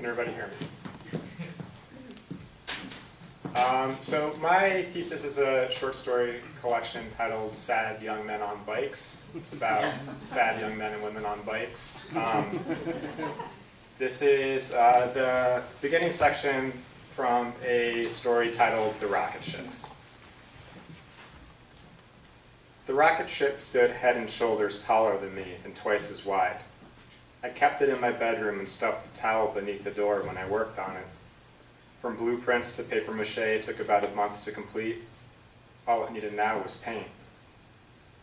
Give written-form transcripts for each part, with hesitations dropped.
Can everybody hear me? So my thesis is a short story collection titled Sad Young Men on Bikes. It's about sad young men and women on bikes. This is the beginning section from a story titled The Rocket Ship. The rocket ship stood head and shoulders taller than me and twice as wide. I kept it in my bedroom and stuffed the towel beneath the door when I worked on it. From blueprints to paper mache, it took about a month to complete. All it needed now was paint.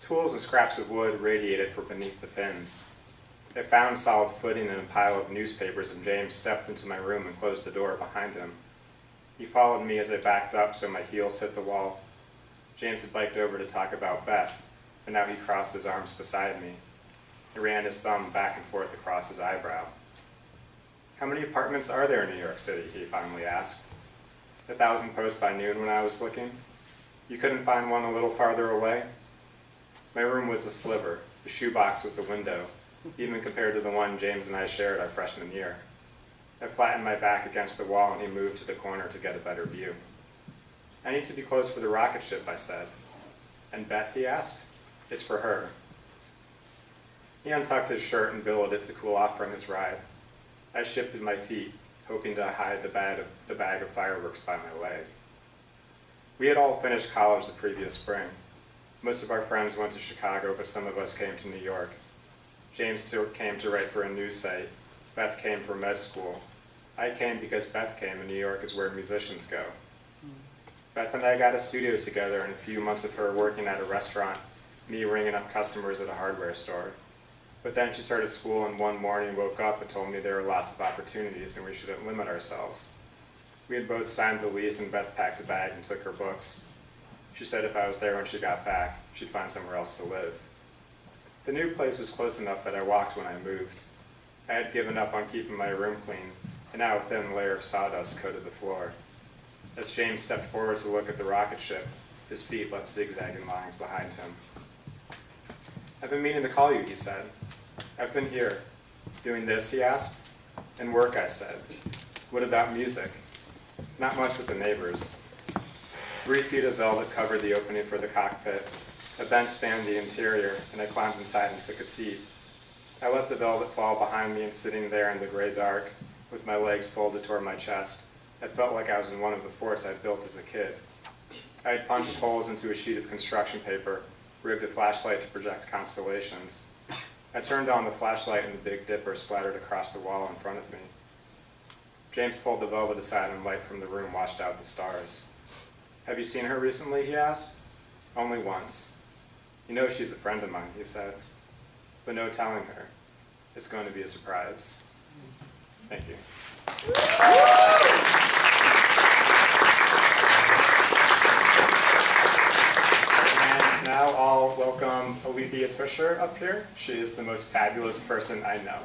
Tools and scraps of wood radiated from beneath the fins. I found solid footing in a pile of newspapers, and James stepped into my room and closed the door behind him. He followed me as I backed up so my heels hit the wall. James had biked over to talk about Beth, and now he crossed his arms beside me. He ran his thumb back and forth across his eyebrow. "How many apartments are there in New York City?" he finally asked. 1,000 posts by noon when I was looking. You couldn't find one a little farther away? My room was a sliver, a shoebox with a window, even compared to the one James and I shared our freshman year. I flattened my back against the wall and he moved to the corner to get a better view. "I need to be close for the rocket ship," I said. "And Beth?" he asked. "It's for her." He untucked his shirt and billowed it to cool off from his ride. I shifted my feet, hoping to hide the bag of fireworks by my leg. We had all finished college the previous spring. Most of our friends went to Chicago, but some of us came to New York. James came to write for a news site. Beth came for med school. I came because Beth came, and New York is where musicians go. Beth and I got a studio together, and a few months of her working at a restaurant, me ringing up customers at a hardware store. But then she started school, and one morning woke up and told me there were lots of opportunities and we shouldn't limit ourselves. We had both signed the lease, and Beth packed a bag and took her books. She said if I was there when she got back, she'd find somewhere else to live. The new place was close enough that I walked when I moved. I had given up on keeping my room clean, and now a thin layer of sawdust coated the floor. As James stepped forward to look at the rocket ship, his feet left zigzagging lines behind him. "I've been meaning to call you," he said. "I've been here." "Doing this?" he asked. "And work," I said. "What about music?" "Not much with the neighbors." 3 feet of velvet covered the opening for the cockpit. A bench spanned the interior, and I climbed inside and took a seat. I let the velvet fall behind me, and sitting there in the gray dark, with my legs folded toward my chest, I felt like I was in one of the forts I'd built as a kid. I had punched holes into a sheet of construction paper, rigged a flashlight to project constellations. I turned on the flashlight and the Big Dipper splattered across the wall in front of me. James pulled the velvet aside and light from the room washed out the stars. "Have you seen her recently?" he asked. "Only once." "You know she's a friend of mine," he said. "But no telling her. It's going to be a surprise." Thank you. And now I'll welcome Alethea Tusher up here. She is the most fabulous person I know.